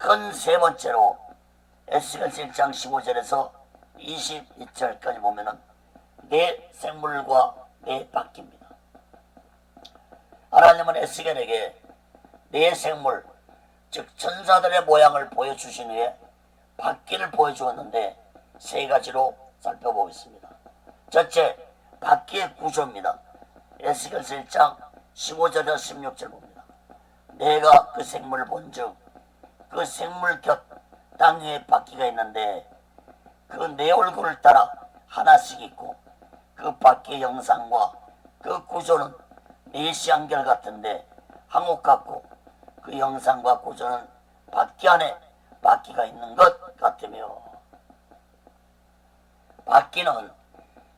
큰 세 번째로 에스겔서 1장 15절에서 22절까지 보면은 내 생물과 내 바퀴입니다. 하나님은 에스겔에게 내 생물, 즉 천사들의 모양을 보여주신 후에 바퀴를 보여주었는데 세 가지로 살펴보겠습니다. 첫째, 바퀴의 구조입니다. 에스겔서 1장 15절에서 16절 봅니다. 내가 그 생물을 본즉 그 생물 곁 땅 위에 바퀴가 있는데 그 내 얼굴을 따라 하나씩 있고 그 바퀴의 형상과 그 구조는 내시 한결 같은데 항옥 같고 그 형상과 구조는 바퀴 안에 바퀴가 있는 것 같으며 바퀴는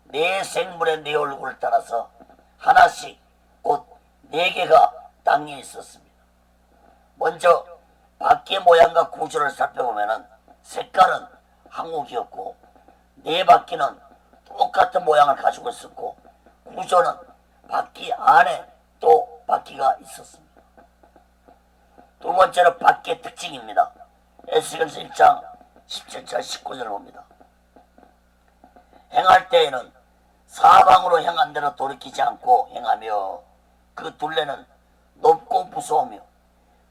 내 생물의 내 얼굴을 따라서 하나씩 곧 4개가 땅에 있었습니다. 먼저 바퀴의 모양과 구조를 살펴보면 색깔은 항옥이었고 네 바퀴는 똑같은 모양을 가지고 있었고 구조는 바퀴 안에 또 바퀴가 있었습니다. 두 번째로 바퀴의 특징입니다. 에스겔서 1장 17절 19절을 봅니다. 행할 때에는 사방으로 향한 대로 돌이키지 않고 행하며 그 둘레는 높고 무서우며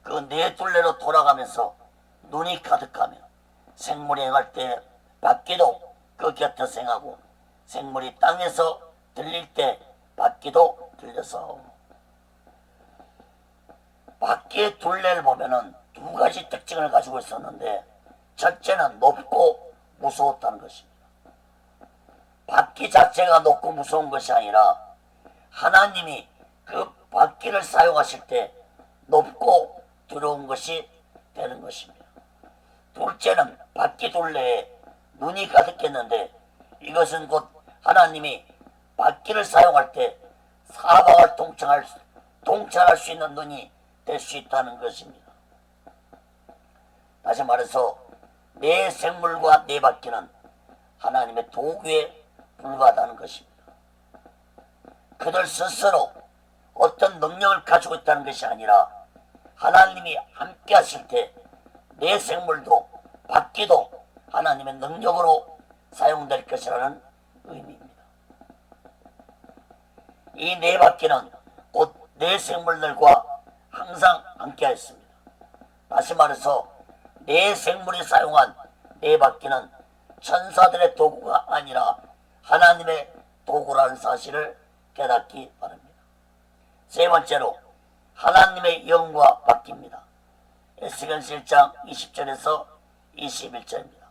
그 네 둘레로 돌아가면서 눈이 가득하며 생물이 행할 때 바퀴도 그 곁에서 행하고 생물이 땅에서 들릴 때 바퀴도 들려서 바퀴의 둘레를 보면은 두 가지 특징을 가지고 있었는데 첫째는 높고 무서웠다는 것입니다. 바퀴 자체가 높고 무서운 것이 아니라 하나님이 그 바퀴를 사용하실 때 높고 두려운 것이 되는 것입니다. 둘째는 바퀴 둘레에 눈이 가득했는데 이것은 곧 하나님이 바퀴를 사용할 때 사방을 통찰할 수 있는 눈이 될 수 있다는 것입니다. 다시 말해서 내 생물과 내 바퀴는 하나님의 도구에 불과하다는 것입니다. 그들 스스로 어떤 능력을 가지고 있다는 것이 아니라 하나님이 함께 하실 때 내 생물도 바퀴도 하나님의 능력으로 사용될 것이라는 의미입니다. 이 네 바퀴는 곧 내 생물들과 항상 함께 하였습니다. 다시 말해서 내 생물이 사용한 네 바퀴는 천사들의 도구가 아니라 하나님의 도구라는 사실을 깨닫기 바랍니다. 세 번째로 하나님의 영과 바퀴입니다. 에스겔서 1장 20절에서 21절입니다.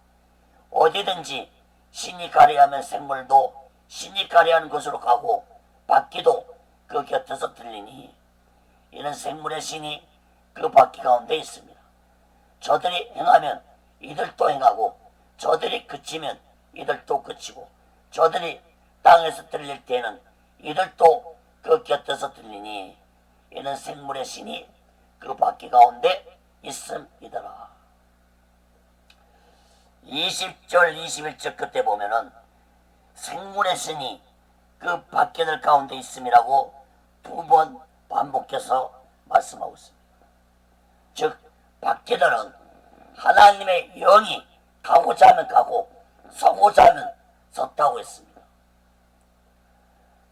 어디든지 신이 가리하면 생물도 신이 가리하는 곳으로 가고 바퀴도 그 곁에서 들리니 이는 생물의 신이 그 바퀴 가운데 있습니다. 저들이 행하면 이들도 행하고 저들이 그치면 이들도 그치고 저들이 땅에서 들릴 때에는 이들도 그 곁에서 들리니 이는 생물의 신이 그 바퀴 가운데 있음이더라. 20절 21절 끝에 보면은 생물의 신이 그 바퀴들 가운데 있음이라고 두 번 반복해서 말씀하고 있습니다. 즉 바퀴들은 하나님의 영이 가고자 하면 가고 서고자 하면 섰다고 했습니다.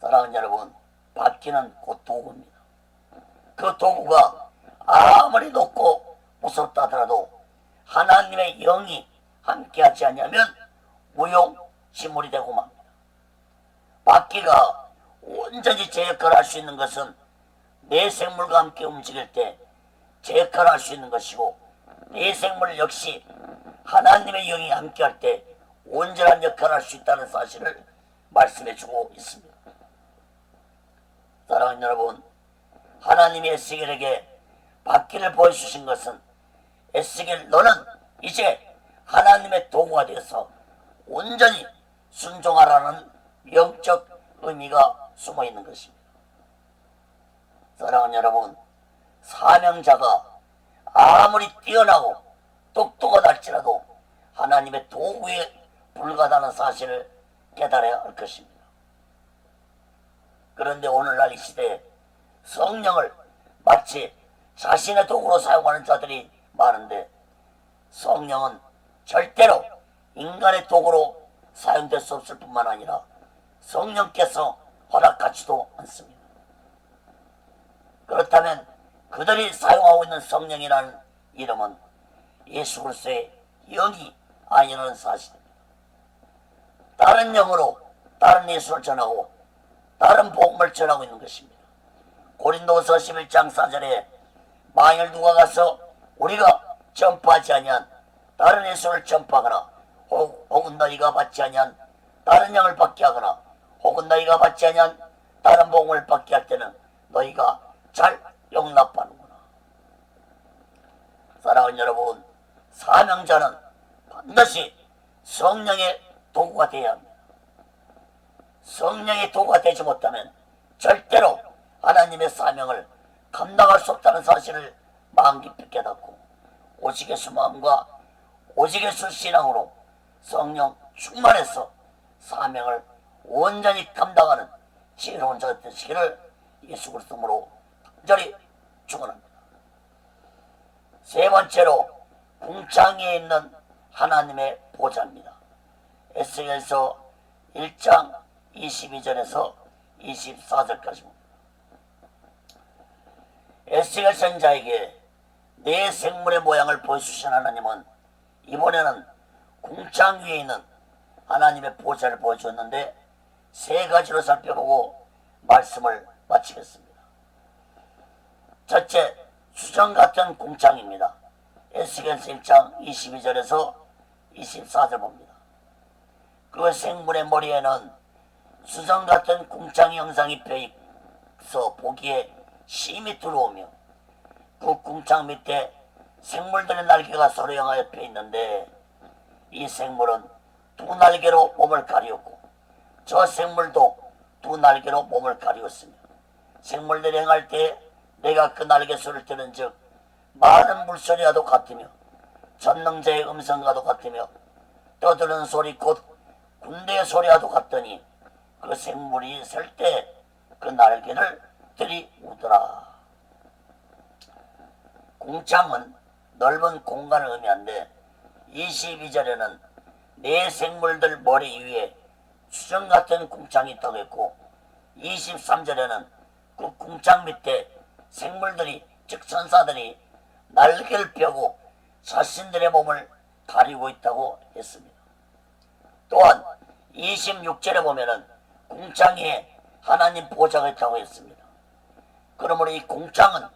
사랑하는 여러분, 바퀴는 곧 도구입니다. 그 도구가 아무리 높고 무섭다 하더라도 하나님의 영이 함께하지 않으면 무용지물이 되고 맙니다. 바퀴가 온전히 제 역할을 할 수 있는 것은 내 생물과 함께 움직일 때 제 역할을 할 수 있는 것이고 내 생물 역시 하나님의 영이 함께할 때 온전한 역할을 할 수 있다는 사실을 말씀해주고 있습니다. 사랑하는 여러분, 하나님이 에스겔에게 바퀴를 보여주신 것은 에스겔 너는 이제 하나님의 도구가 되어서 온전히 순종하라는 영적 의미가 숨어있는 것입니다. 사랑하는 여러분, 사명자가 아무리 뛰어나고 똑똑하다 할지라도 하나님의 도구에 불과하다는 사실을 깨달아야 할 것입니다. 그런데 오늘날 이 시대에 성령을 마치 자신의 도구로 사용하는 자들이 많은데 성령은 절대로 인간의 도구로 사용될 수 없을 뿐만 아니라 성령께서 허락하지도 않습니다. 그렇다면 그들이 사용하고 있는 성령이라는 이름은 예수 그리스도의 영이 아니라는 사실입니다. 다른 영으로 다른 예수를 전하고 다른 복음을 전하고 있는 것입니다. 고린도서 11장 4절에 만일 누가 가서 우리가 전파하지 아니한 다른 예수를 전파하거나 혹은 너희가 받지 아니한 다른 영을 받게 하거나 혹은 너희가 받지 아니한 다른 복음을 받게 할 때는 너희가 잘 용납하는구나. 사랑하는 여러분, 사명자는 반드시 성령의 도구가 되어야 합니다. 성령의 도구가 되지 못하면 절대로 하나님의 사명을 감당할 수 없다는 사실을 마음 깊이 깨닫고 오직 예수 마음과 오직 예수 신앙으로 성령 충만해서 사명을 온전히 감당하는 지혜로운 자가 되시기를 예수 그리스도로 간절히 축원합니다. 세 번째로 궁창에 있는 하나님의 보좌입니다. 에스겔서 1장 22절에서 24절까지입니다. 에스겔 선자에게 내 생물의 모양을 보여주신 하나님은 이번에는 궁창 위에 있는 하나님의 보좌를 보여주었는데 세 가지로 살펴보고 말씀을 마치겠습니다. 첫째, 수정 같은 궁창입니다. 에스겔서 1장 22절에서 24절 봅니다. 그 생물의 머리에는 수정 같은 궁창 형상이 펴있어 보기에 심이 들어오며 그 궁창 밑에 생물들의 날개가 서로 향하여 펴있는데 이 생물은 두 날개로 몸을 가리었고 저 생물도 두 날개로 몸을 가리었으며 생물들이 행할 때 내가 그 날개 소리를 들은 즉 많은 물소리와도 같으며 전능자의 음성과도 같으며 떠드는 소리 곧 군대의 소리와도 같더니 그 생물이 설 때 그 날개를 들이우더라. 궁창은 넓은 공간을 의미하는데 22절에는 네 생물들 머리 위에 수정 같은 궁창이 있다고 했고 23절에는 그 궁창 밑에 생물들이 즉 천사들이 날개를 펴고 자신들의 몸을 가리고 있다고 했습니다. 또한 26절에 보면은 궁창 위에 하나님 보좌가 있다고 했습니다. 그러므로 이 궁창은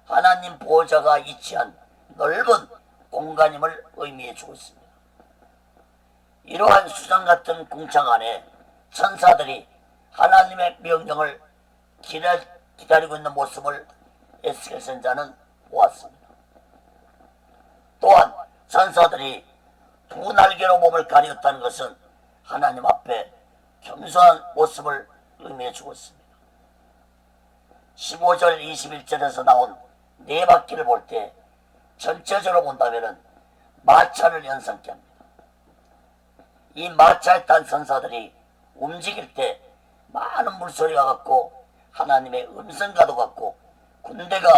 하나님 보좌가 위치한 넓은 공간임을 의미해 주고 있습니다. 이러한 수정 같은 궁창 안에 천사들이 하나님의 명령을 기다리고 있는 모습을 에스겔 선자는 보았습니다. 또한 천사들이 두 날개로 몸을 가리었다는 것은 하나님 앞에 겸손한 모습을 의미해 주고 있습니다. 15절 21절에서 나온 네 바퀴를 볼 때 전체적으로 본다면 마차를 연상케 합니다. 이 마차에 탄 천사들이 움직일 때 많은 물소리가 같고 하나님의 음성과도 같고 군대가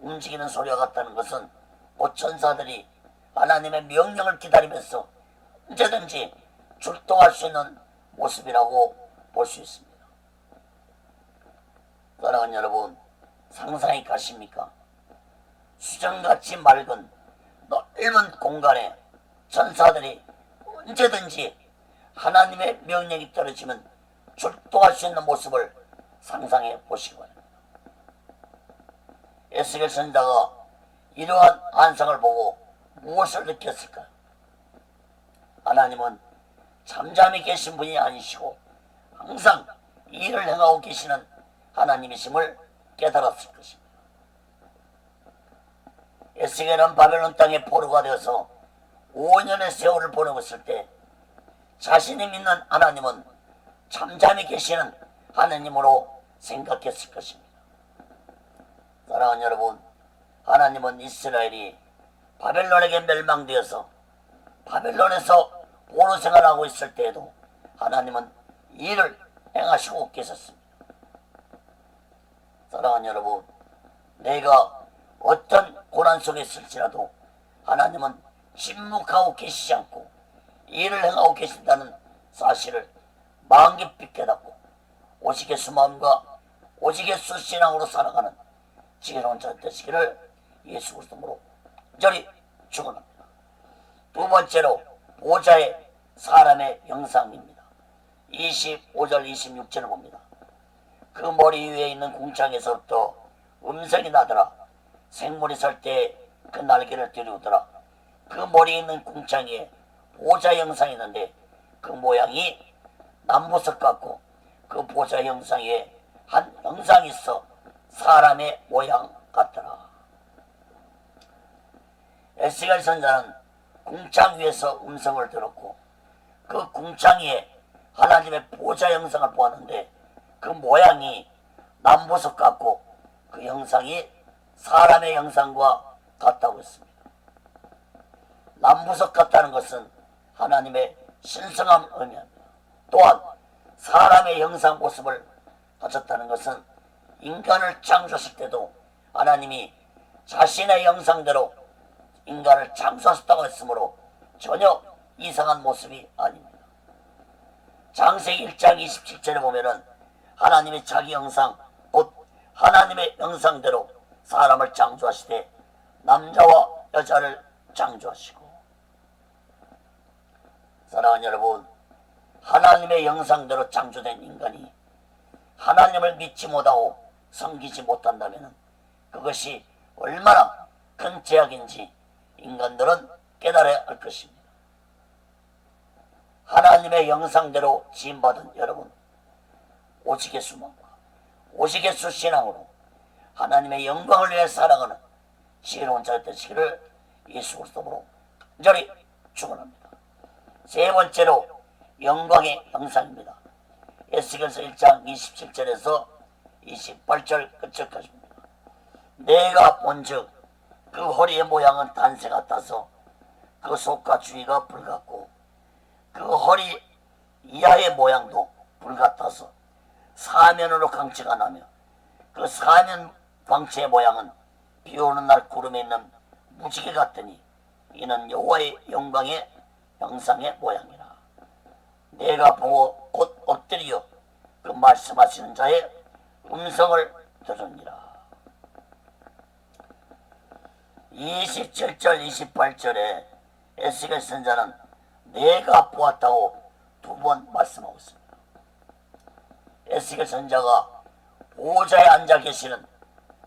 움직이는 소리와 같다는 것은 곧 천사들이 하나님의 명령을 기다리면서 언제든지 출동할 수 있는 모습이라고 볼 수 있습니다. 사랑하는 여러분, 상상이 가십니까? 수정같이 맑은 넓은 공간에 천사들이 언제든지 하나님의 명령이 떨어지면 출동할 수 있는 모습을 상상해 보시기 바랍니다. 에스겔 선지자가 이러한 환상을 보고 무엇을 느꼈을까요? 하나님은 잠잠히 계신 분이 아니시고 항상 일을 행하고 계시는 하나님이심을 깨달았을 것입니다. 에스겔은 바벨론 땅에 포로가 되어서 5년의 세월을 보내고 있을 때 자신이 믿는 하나님은 잠잠히 계시는 하나님으로 생각했을 것입니다. 사랑하는 여러분, 하나님은 이스라엘이 바벨론에게 멸망되어서 바벨론에서 포로 생활하고 있을 때에도 하나님은 일을 행하시고 계셨습니다. 사랑하는 여러분, 내가 어떤 고난 속에 있을지라도 하나님은 침묵하고 계시지 않고 일을 행하고 계신다는 사실을 마음 깊이 깨닫고 오직 예수 마음과 오직 예수 신앙으로 살아가는 지혜로운 자 되시기를 예수 그리스도로 간절히 축원합니다. 두 번째로 보좌의 사람의 형상입니다. 25절 26절을 봅니다. 그 머리 위에 있는 궁창에서부터 음성이 나더라. 생물이 설 때 그 날개를 들이우더라. 그 머리에 있는 궁창에 보좌 형상이 있는데 그 모양이 남보석 같고 그 보좌 형상에 한 형상이 있어 사람의 모양 같더라. 에스겔 선자는 궁창 위에서 음성을 들었고 그 궁창 위에 하나님의 보좌 형상을 보았는데 그 모양이 남보석 같고 그 형상이 사람의 형상과 같다고 했습니다. 남보석 같다는 것은 하나님의 신성함을 의미합니다. 또한 사람의 형상 모습을 가졌다는 것은 인간을 창조하실 때도 하나님이 자신의 형상대로 인간을 창조하셨다고 했으므로 전혀 이상한 모습이 아닙니다. 창세기 1장 27절에 보면은 하나님이 자기 형상 곧 하나님의 형상대로 사람을 창조하시되 남자와 여자를 창조하시고 사랑하는 여러분, 하나님의 형상대로 창조된 인간이 하나님을 믿지 못하고 섬기지 못한다면 그것이 얼마나 큰 죄악인지 인간들은 깨달아야 할 것입니다. 하나님의 형상대로 지음받은 여러분, 오직 예수만과 오직 예수 신앙으로 하나님의 영광을 위해 살아가는 지혜로운 자 되시기를 예수 그리스도로 간절히 축원합니다. 세 번째로 영광의 형상입니다. 에스겔서 1장 27절에서 28절 끝절까지입니다. 내가 본즉 그 허리의 모양은 단새 같아서 그 속과 주위가 불같고 그 허리 이하의 모양도 불같아서 사면으로 광채가 나며 그 사면 광채의 모양은 비오는 날 구름에 있는 무지개 같더니 이는 여호와의 영광의 형상의 모양이라. 내가 보고 곧 엎드려 그 말씀하시는 자의 음성을 들으니라. 27절 28절에 에스겔 선자는 내가 보았다고 두 번 말씀하고 있습니다. 에스겔 선자가 보좌에 앉아 계시는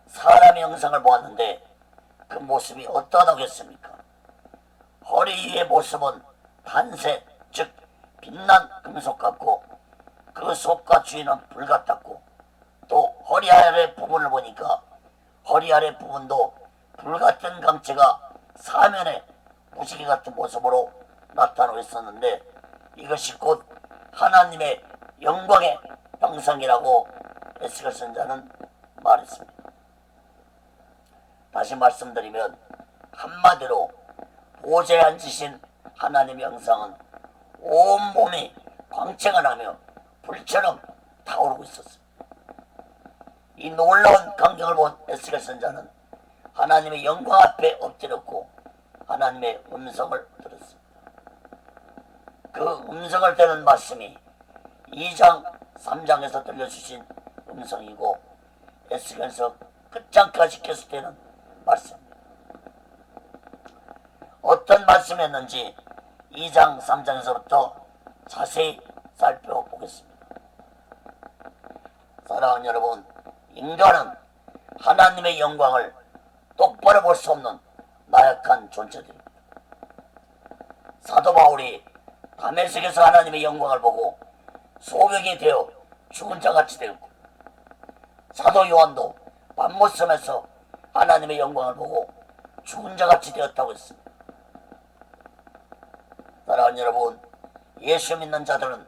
사람의 형상을 보았는데 그 모습이 어떠하다고 했습니까? 허리 위의 모습은 단새 즉 빛난 금속 같고 그 속과 주위는 불 같았고 또 허리 아래 부분을 보니까 허리 아래 부분도 불같은 광채가 사면에 무지개 같은 모습으로 나타나고 있었는데 이것이 곧 하나님의 영광의 형상이라고 에스겔 선자는 말했습니다. 다시 말씀드리면 한마디로 보좌에 앉으신 하나님의 형상은 온몸이 광채가 나며 불처럼 타오르고 있었습니다. 이 놀라운 광경을 본 에스겔 선자는 하나님의 영광 앞에 엎드렸고 하나님의 음성을 들었습니다. 그 음성을 듣는 말씀이 2장 3장에서 들려주신 음성이고 에스겔서 끝장까지 계속되는 말씀입니다. 어떤 말씀이었는지 2장 3장에서부터 자세히 살펴보겠습니다. 사랑하는 여러분, 인간은 하나님의 영광을 똑바로 볼 수 없는 나약한 존재들입니다. 사도 바울이 다메섹에서 하나님의 영광을 보고 소경이 되어 죽은 자같이 되었고 사도 요한도 pat모섬에서 하나님의 영광을 보고 죽은 자같이 되었다고 했습니다. 사랑하는 여러분, 예수 믿는 자들은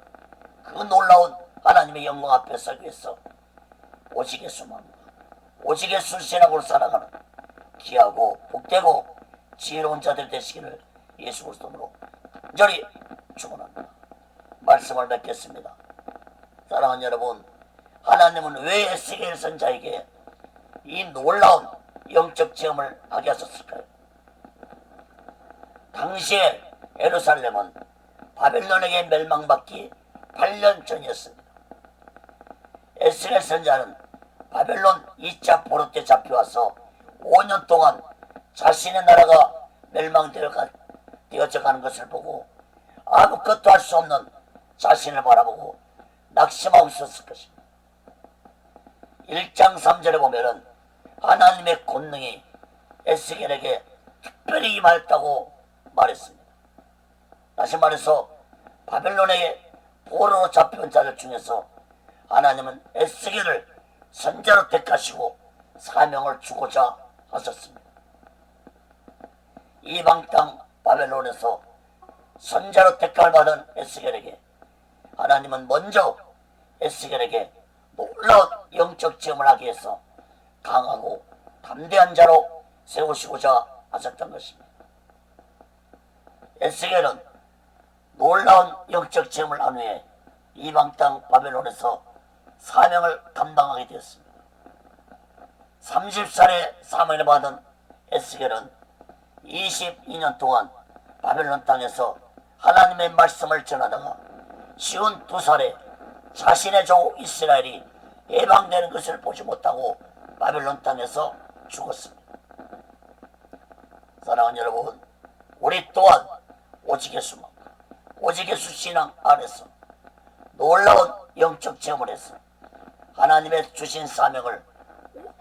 그 놀라운 하나님의 영광 앞에 서기 위해서 오직 예수만 오직 예수 신앙으로 살아가는 귀하고 복되고 지혜로운 자들 되시기를 예수 그리스도로 간절히 축원합니다. 말씀을 맺겠습니다. 사랑하는 여러분, 하나님은 왜 에스겔 선자에게 이 놀라운 영적 체험을 하게 하셨을까요? 당시에 예루살렘은 바벨론에게 멸망받기 8년 전이었습니다. 에스겔 선지자는 바벨론 2차 포로 때 잡혀와서 5년 동안 자신의 나라가 멸망되어져 가는 것을 보고 아무것도 할 수 없는 자신을 바라보고 낙심하고 있었을 것입니다. 1장 3절에 보면은 하나님의 권능이 에스겔에게 특별히 임하였다고 말했습니다. 다시 말해서 바벨론의 포로로 잡혀온 자들 중에서 하나님은 에스겔을 선자로 택하시고 사명을 주고자 하셨습니다. 이방 땅 바벨론에서 선자로 택함을 받은 에스겔에게 하나님은 먼저 에스겔에게 놀라운 영적 체험을 하기 위해서 강하고 담대한 자로 세우시고자 하셨던 것입니다. 에스겔은 놀라운 영적 체험을 한 후에 이방 땅 바벨론에서 사명을 감당하게 되었습니다. 30살에 사명을 받은 에스겔은 22년 동안 바벨론 땅에서 하나님의 말씀을 전하다가 52살에 자신의 종 이스라엘이 해방되는 것을 보지 못하고 바벨론 땅에서 죽었습니다. 사랑하는 여러분, 우리 또한 오직 예수만, 오직 예수 신앙 안에서 놀라운 영적 체험을 해서 하나님의 주신 사명을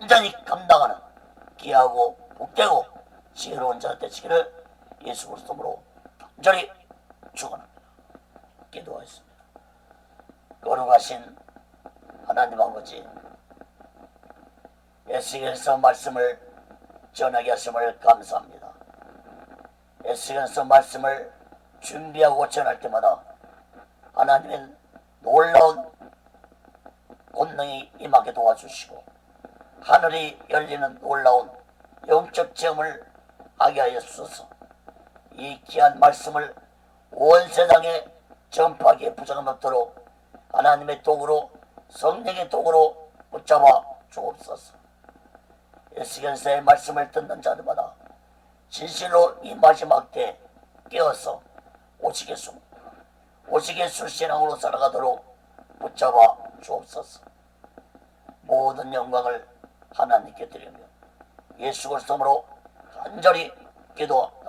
온전히 감당하는 귀하고 복되고 지혜로운 자 되시기를 예수 그리스도로 간절히 축원합니다. 기도하겠습니다. 거룩하신 하나님 아버지, 에스겔서 말씀을 전하게 하심을 감사합니다. 에스겔서 말씀을 준비하고 전할 때마다 하나님의 놀라운 권능이 임하게 도와주시고 하늘이 열리는 놀라운 영적 체험을 하게 하여 주소서. 이 귀한 말씀을 온 세상에 전파하기에 부족함 없도록 하나님의 도구로, 성령의 도구로 붙잡아 주옵소서. 에스겔서의 말씀을 듣는 자들마다 진실로 이 마지막 때 깨어서 오직 예수 신앙으로 살아가도록 붙잡아 주옵소서. 모든 영광을 하나님께 드리며 예수 그리스도로 간절히 기도합니다.